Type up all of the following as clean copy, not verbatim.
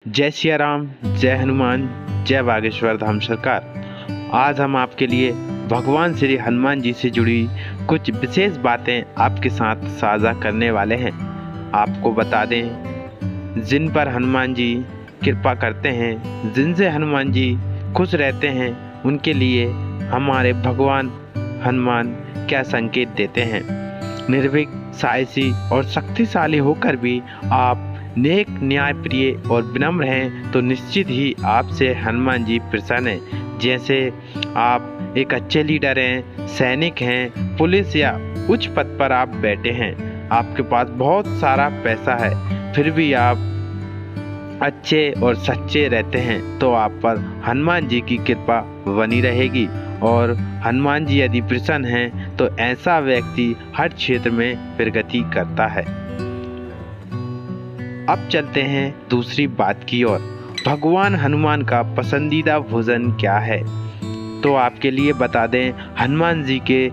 जय सिया राम, जय हनुमान, जय बागेश्वर धाम सरकार। आज हम आपके लिए भगवान श्री हनुमान जी से जुड़ी कुछ विशेष बातें आपके साथ साझा करने वाले हैं। आपको बता दें, जिन पर हनुमान जी कृपा करते हैं, जिनसे हनुमान जी खुश रहते हैं, उनके लिए हमारे भगवान हनुमान क्या संकेत देते हैं। निर्भीक, साहसी और शक्तिशाली होकर भी आप नेक, न्यायप्रिय और विनम्र हैं तो निश्चित ही आपसे हनुमान जी प्रसन्न हैं। जैसे आप एक अच्छे लीडर हैं, सैनिक हैं, पुलिस या उच्च पद पर आप बैठे हैं, आपके पास बहुत सारा पैसा है, फिर भी आप अच्छे और सच्चे रहते हैं तो आप पर हनुमान जी की कृपा बनी रहेगी। और हनुमान जी यदि प्रसन्न हैं तो ऐसा व्यक्ति हर क्षेत्र में प्रगति करता है। अब चलते हैं दूसरी बात की ओर। भगवान हनुमान का पसंदीदा भोजन क्या है? तो आपके लिए बता दें, हनुमान जी के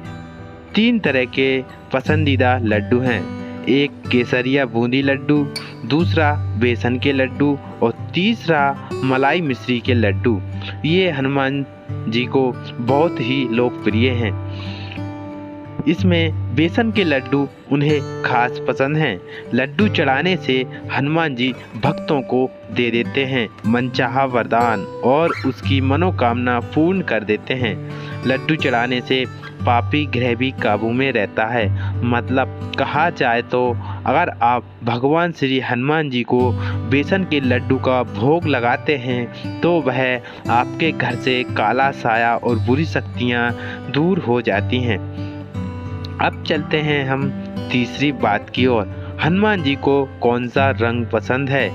3 तरह के पसंदीदा लड्डू हैं। एक केसरिया बूंदी लड्डू, दूसरा बेसन के लड्डू और तीसरा मलाई मिश्री के लड्डू। ये हनुमान जी को बहुत ही लोकप्रिय हैं। इसमें बेसन के लड्डू उन्हें खास पसंद हैं। लड्डू चढ़ाने से हनुमान जी भक्तों को दे देते हैं मनचाहा वरदान और उसकी मनोकामना पूर्ण कर देते हैं। लड्डू चढ़ाने से पापी ग्रह भी काबू में रहता है। मतलब कहा जाए तो अगर आप भगवान श्री हनुमान जी को बेसन के लड्डू का भोग लगाते हैं तो वह आपके घर से काला साया और बुरी शक्तियाँ दूर हो जाती हैं। अब चलते हैं हम तीसरी बात की ओर। हनुमान जी को कौन सा रंग पसंद है?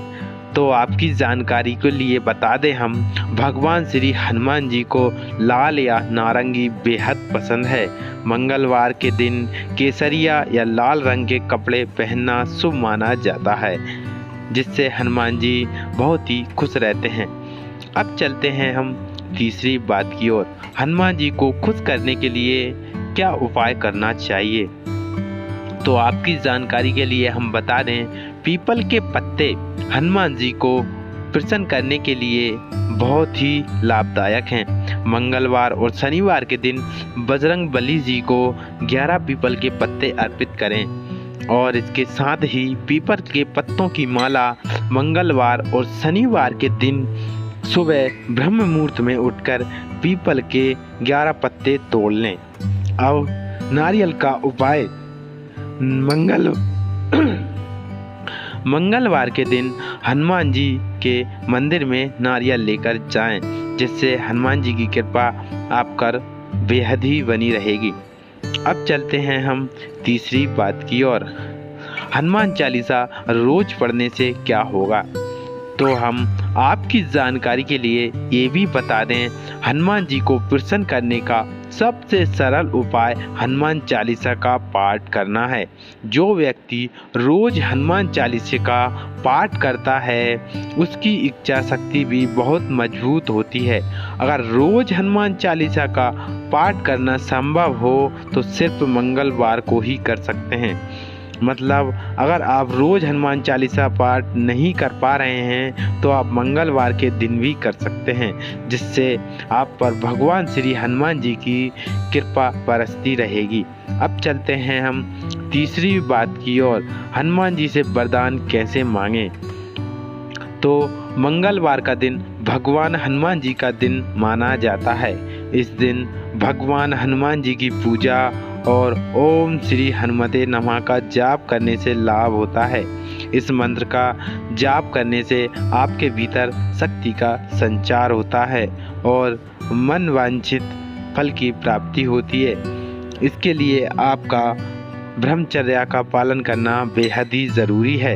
तो आपकी जानकारी के लिए बता दें, हम भगवान श्री हनुमान जी को लाल या नारंगी बेहद पसंद है। मंगलवार के दिन केसरिया या लाल रंग के कपड़े पहनना शुभ माना जाता है, जिससे हनुमान जी बहुत ही खुश रहते हैं। अब चलते हैं हम तीसरी बात की ओर। हनुमान जी को खुश करने के लिए क्या उपाय करना चाहिए? तो आपकी जानकारी के लिए हम बता दें, पीपल के पत्ते हनुमान जी को प्रसन्न करने के लिए बहुत ही लाभदायक हैं। मंगलवार और शनिवार के दिन बजरंग बली जी को 11 पीपल के पत्ते अर्पित करें और इसके साथ ही पीपल के पत्तों की माला मंगलवार और शनिवार के दिन सुबह ब्रह्म मुहूर्त में उठकर पीपल के 11 पत्ते तोड़ लें। अब नारियल का उपाय। मंगलवार के दिन हनुमान जी के मंदिर में नारियल लेकर जाएं, जिससे हनुमान जी की कृपा आप पर बेहद ही बनी रहेगी। अब चलते हैं हम तीसरी बात की ओर। हनुमान चालीसा रोज पढ़ने से क्या होगा? तो हम आपकी जानकारी के लिए ये भी बता दें, हनुमान जी को प्रसन्न करने का सबसे सरल उपाय हनुमान चालीसा का पाठ करना है। जो व्यक्ति रोज हनुमान चालीसा का पाठ करता है उसकी इच्छा शक्ति भी बहुत मजबूत होती है। अगर रोज हनुमान चालीसा का पाठ करना संभव हो तो सिर्फ मंगलवार को ही कर सकते हैं। मतलब अगर आप रोज हनुमान चालीसा पाठ नहीं कर पा रहे हैं तो आप मंगलवार के दिन भी कर सकते हैं, जिससे आप पर भगवान श्री हनुमान जी की कृपा बरसती रहेगी। अब चलते हैं हम तीसरी बात की ओर। हनुमान जी से वरदान कैसे मांगें? तो मंगलवार का दिन भगवान हनुमान जी का दिन माना जाता है। इस दिन भगवान हनुमान जी की पूजा और ओम श्री हनुमते नमः का जाप करने से लाभ होता है। इस मंत्र का जाप करने से आपके भीतर शक्ति का संचार होता है और मन वांछित फल की प्राप्ति होती है। इसके लिए आपका ब्रह्मचर्या का पालन करना बेहद ही जरूरी है।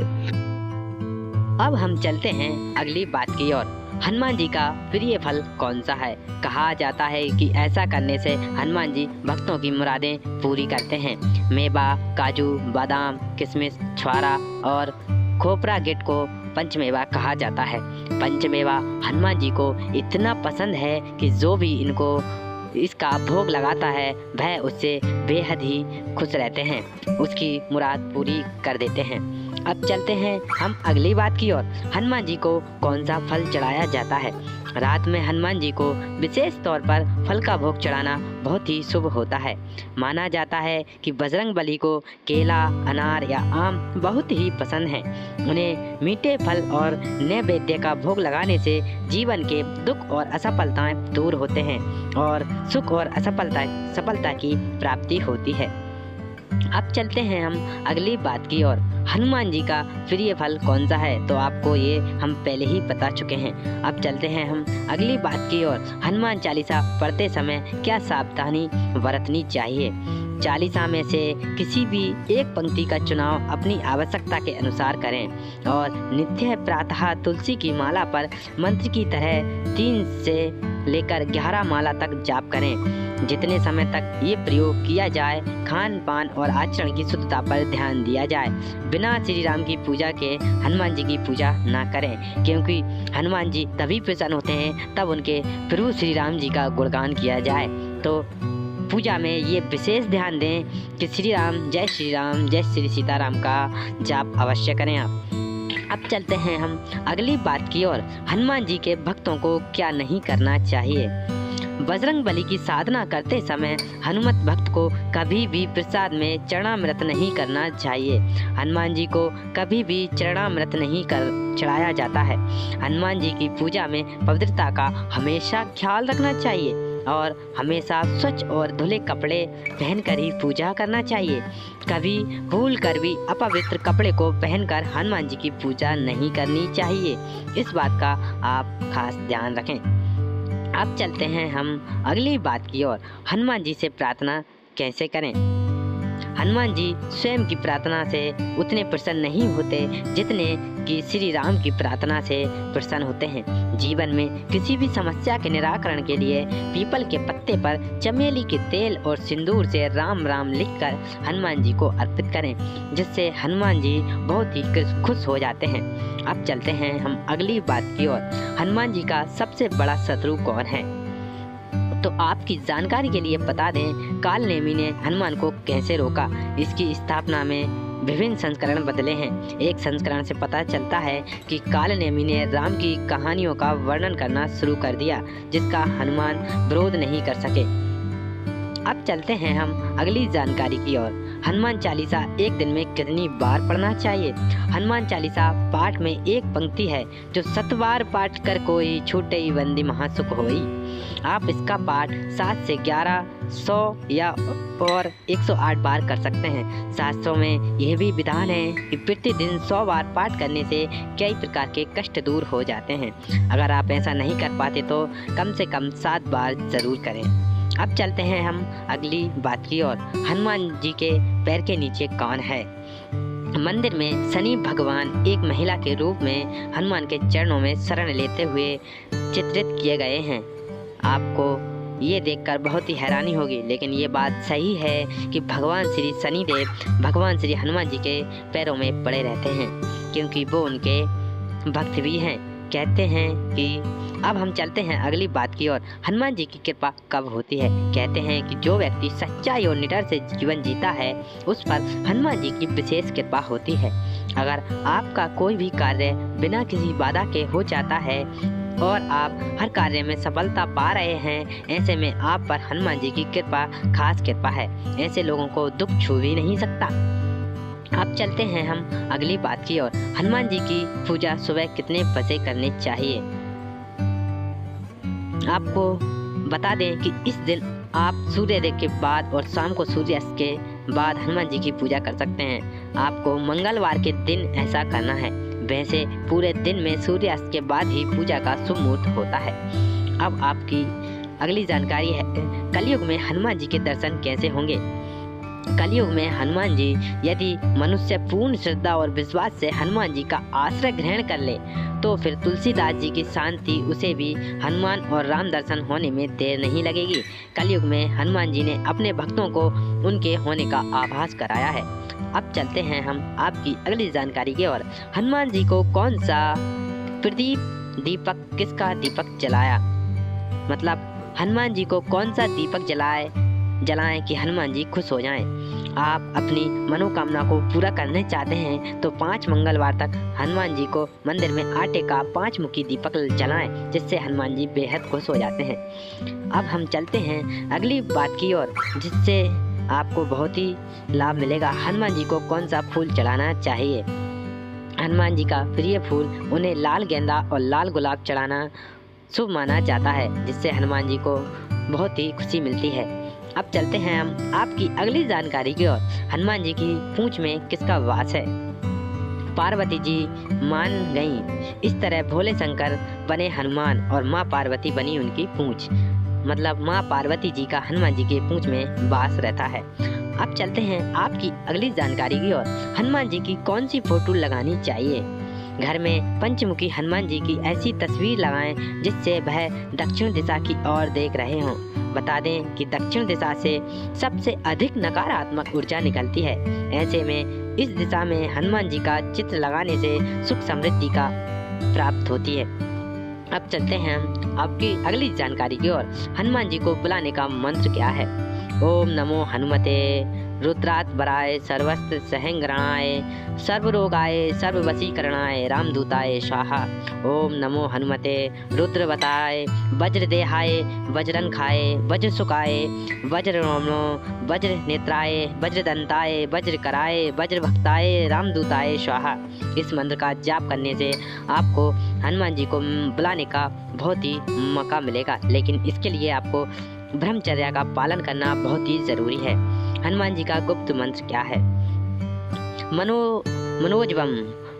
अब हम चलते हैं अगली बात की ओर। हनुमान जी का प्रिय फल कौन सा है? कहा जाता है कि ऐसा करने से हनुमान जी भक्तों की मुरादें पूरी करते हैं। मेवा, काजू, बादाम, किशमिश, छुआरा और खोपरा गेट को पंचमेवा कहा जाता है। पंचमेवा हनुमान जी को इतना पसंद है कि जो भी इनको इसका भोग लगाता है वह उससे बेहद ही खुश रहते हैं, उसकी मुराद पूरी कर देते हैं। अब चलते हैं हम अगली बात की ओर। हनुमान जी को कौन सा फल चढ़ाया जाता है? रात में हनुमान जी को विशेष तौर पर फल का भोग चढ़ाना बहुत ही शुभ होता है। माना जाता है कि बजरंगबली को केला, अनार या आम बहुत ही पसंद है। उन्हें मीठे फल और नैवेद्य का भोग लगाने से जीवन के दुख और असफलताएं दूर होते हैं और सुख और सफलता की प्राप्ति होती है। अब चलते हैं हम अगली बात की ओर। हनुमान जी का प्रिय फल कौन सा है? तो आपको ये हम पहले ही बता चुके हैं। अब चलते हैं हम अगली बात की ओर। हनुमान चालीसा पढ़ते समय क्या सावधानी बरतनी चाहिए? चालीसा में से किसी भी एक पंक्ति का चुनाव अपनी आवश्यकता के अनुसार करें और नित्य प्रातः तुलसी की माला पर मंत्र की तरह 3 से लेकर 11 माला तक जाप करें। जितने समय तक ये प्रयोग किया जाए, खान पान और आचरण की शुद्धता पर ध्यान दिया जाए। बिना श्री राम की पूजा के हनुमान जी की पूजा ना करें, क्योंकि हनुमान जी तभी प्रसन्न होते हैं तब उनके प्रभु श्री राम जी का गुणगान किया जाए। तो पूजा में ये विशेष ध्यान दें कि श्री राम, जय श्री सीताराम का जाप अवश्य करें आप। अब चलते हैं हम अगली बात की ओर। हनुमान जी के भक्तों को क्या नहीं करना चाहिए? बजरंगबली की साधना करते समय हनुमत भक्त को कभी भी प्रसाद में चरणामृत नहीं करना चाहिए। हनुमान जी को कभी भी चरणामृत नहीं चढ़ाया जाता है। हनुमान जी की पूजा में पवित्रता का हमेशा ख्याल रखना चाहिए और हमेशा स्वच्छ और धुले कपड़े पहनकर ही पूजा करना चाहिए। कभी भूल कर भी अपवित्र कपड़े को पहनकर हनुमान जी की पूजा नहीं करनी चाहिए। इस बात का आप खास ध्यान रखें। अब चलते हैं हम अगली बात की ओर। हनुमान जी से प्रार्थना कैसे करें? हनुमान जी स्वयं की प्रार्थना से उतने प्रसन्न नहीं होते जितने कि श्री राम की प्रार्थना से प्रसन्न होते हैं। जीवन में किसी भी समस्या के निराकरण के लिए पीपल के पत्ते पर चमेली के तेल और सिंदूर से राम राम लिखकर हनुमान जी को अर्पित करें, जिससे हनुमान जी बहुत ही खुश हो जाते हैं। अब चलते हैं हम अगली बात की ओर। हनुमान जी का सबसे बड़ा शत्रु कौन है? तो आपकी जानकारी के लिए बता दें, काल नेमी ने हनुमान को कैसे रोका। इसकी स्थापना में विभिन्न संस्करण बदले हैं। एक संस्करण से पता चलता है कि काल नेमी ने राम की कहानियों का वर्णन करना शुरू कर दिया, जिसका हनुमान विरोध नहीं कर सके। अब चलते हैं हम अगली जानकारी की ओर। हनुमान चालीसा एक दिन में कितनी बार पढ़ना चाहिए? हनुमान चालीसा पाठ में एक पंक्ति है, जो 7 बार पाठ कर कोई छूटे बंदी महासुख होई। आप इसका पाठ 7 से 11, 100 या और 108 बार कर सकते हैं। शास्त्रों में यह भी विधान है कि प्रतिदिन 100 बार पाठ करने से कई प्रकार के कष्ट दूर हो जाते हैं। अगर आप ऐसा नहीं कर पाते तो कम से कम 7 बार जरूर करें। अब चलते हैं हम अगली बात की ओर। हनुमान जी के पैर के नीचे कौन है? मंदिर में शनि भगवान एक महिला के रूप में हनुमान के चरणों में शरण लेते हुए चित्रित किए गए हैं। आपको ये देखकर बहुत ही हैरानी होगी, लेकिन ये बात सही है कि भगवान श्री शनिदेव भगवान श्री हनुमान जी के पैरों में पड़े रहते हैं, क्योंकि वो उनके भक्त भी हैं। कहते हैं कि अब हम चलते हैं अगली बात की ओर। हनुमान जी की कृपा कब होती है? कहते हैं कि जो व्यक्ति सच्चाई और निडर से जीवन जीता है, उस पर हनुमान जी की विशेष कृपा होती है। अगर आपका कोई भी कार्य बिना किसी बाधा के हो जाता है और आप हर कार्य में सफलता पा रहे हैं, ऐसे में आप पर हनुमान जी की कृपा खास कृपा है। ऐसे लोगों को दुख छू भी नहीं सकता। अब चलते हैं हम अगली बात की ओर। हनुमान जी की पूजा सुबह कितने बजे करनी चाहिए? आपको बता दें कि इस दिन आप सूर्योदय के बाद और शाम को सूर्यास्त के बाद हनुमान जी की पूजा कर सकते हैं। आपको मंगलवार के दिन ऐसा करना है। वैसे पूरे दिन में सूर्यास्त के बाद ही पूजा का शुभ मुहूर्त होता है। अब आपकी अगली जानकारी है, कलयुग में हनुमान जी के दर्शन कैसे होंगे? कलयुग में हनुमान जी, यदि मनुष्य पूर्ण श्रद्धा और विश्वास से हनुमान जी का आश्रय ग्रहण कर ले, तो फिर तुलसीदास जी की शांति उसे भी हनुमान और राम दर्शन होने में देर नहीं लगेगी। कलयुग में हनुमान जी ने अपने भक्तों को उनके होने का आभास कराया है। अब चलते हैं हम आपकी अगली जानकारी की ओर। हनुमान जी को कौन सा प्रदीप दीपक, किसका दीपक जलाया? मतलब हनुमान जी को कौन सा दीपक जलाए जलाएं कि हनुमान जी खुश हो जाएं। आप अपनी मनोकामना को पूरा करने चाहते हैं तो 5 मंगलवार तक हनुमान जी को मंदिर में आटे का 5 मुखी दीपक जलाएं, जिससे हनुमान जी बेहद खुश हो जाते हैं। अब हम चलते हैं अगली बात की ओर, जिससे आपको बहुत ही लाभ मिलेगा। हनुमान जी को कौन सा फूल चढ़ाना चाहिए? हनुमान जी का प्रिय फूल उन्हें लाल गेंदा और लाल गुलाब चढ़ाना शुभ माना जाता है, जिससे हनुमान जी को बहुत ही खुशी मिलती है। अब चलते हैं हम आपकी अगली जानकारी की ओर। हनुमान जी की पूंछ में किसका वास है? पार्वती जी मान गईं। इस तरह भोले शंकर बने हनुमान और माँ पार्वती बनी उनकी पूंछ। मतलब माँ पार्वती जी का हनुमान जी के पूंछ में वास रहता है। अब चलते हैं आपकी अगली जानकारी की ओर। हनुमान जी की कौन सी फोटो लगानी चाहिए? घर में पंचमुखी हनुमान जी की ऐसी तस्वीर लगाएं जिससे वह दक्षिण दिशा की ओर देख रहे हों। बता दें कि दक्षिण दिशा से सबसे अधिक नकारात्मक ऊर्जा निकलती है। ऐसे में इस दिशा में हनुमान जी का चित्र लगाने से सुख समृद्धि का प्राप्त होती है। अब चलते हैं हम आपकी अगली जानकारी की ओर। हनुमान जी को बुलाने का मंत्र क्या है? ओम नमो हनुमते रुद्रात्बराय सर्वस्त्र सहंग्रणाय सर्वरोगाय सर्ववशीकरणाय रामदूताय स्वाहा। ओम नमो हनुमते रुद्रवताय वज्रदेहाय वज्रंखाय वज्रसुकाय वज्ररोमो वज्रनेत्राय वज्रदंताय वज्रकराय वज्रभक्ताय रामदूताय स्वाहा। इस मंत्र का जाप करने से आपको हनुमान जी को बुलाने का बहुत ही मौका मिलेगा, लेकिन इसके लिए आपको ब्रह्मचर्या का पालन करना बहुत ही जरूरी है। हनुमान जी का गुप्त मंत्र क्या है? मनोजवम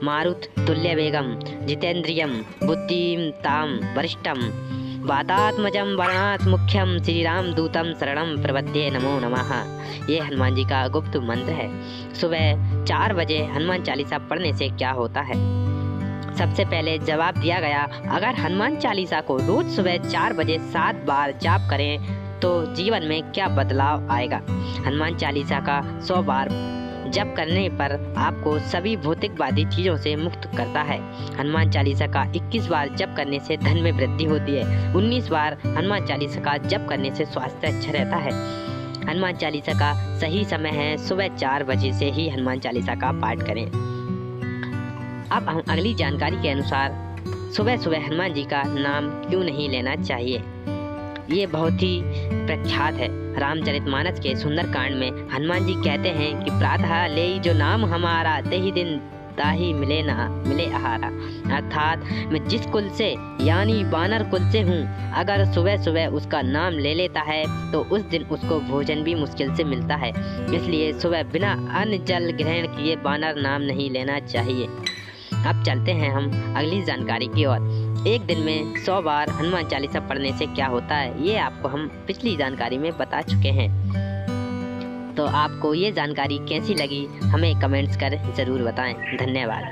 मारुत तुल्य वेगम जितेंद्रियम बुद्धिम ताम वरिष्ठम वातात्मजम वर्णात् मुख्यम श्री राम दूतम शरणम प्रपद्ये नमो नमः। ये हनुमान जी का गुप्त मंत्र है। सुबह 4 बजे हनुमान चालीसा पढ़ने से क्या होता है? सबसे पहले जवाब दिया गया, अगर हनुमान चालीसा को रोज सुबह 4 बजे 7 बार जाप करें तो जीवन में क्या बदलाव आएगा? हनुमान चालीसा का 100 बार जप करने पर आपको सभी भौतिकवादी चीजों से मुक्त करता है। हनुमान चालीसा का 21 बार जप करने से धन में वृद्धि होती है। 19 बार हनुमान चालीसा का जप करने से स्वास्थ्य अच्छा रहता है। हनुमान चालीसा का सही समय है सुबह 4 बजे से ही हनुमान चालीसा का पाठ करें। अब हम अगली जानकारी के अनुसार सुबह सुबह हनुमान जी का नाम क्यों नहीं लेना चाहिए? ये बहुत ही प्रख्यात है। रामचरितमानस के सुंदरकांड में हनुमान जी कहते हैं कि प्रातः ले जो नाम हमारा ते ही दिन ताही मिले ना मिले आहारा। अर्थात मैं जिस कुल से यानी वानर कुल से हूँ, अगर सुबह सुबह उसका नाम ले लेता है तो उस दिन उसको भोजन भी मुश्किल से मिलता है। इसलिए सुबह बिना अन्न जल ग्रहण किए वानर नाम नहीं लेना चाहिए। अब चलते हैं हम अगली जानकारी की ओर। एक दिन में 100 बार हनुमान चालीसा पढ़ने से क्या होता है, ये आपको हम पिछली जानकारी में बता चुके हैं। तो आपको ये जानकारी कैसी लगी हमें कमेंट्स कर ज़रूर बताएं। धन्यवाद।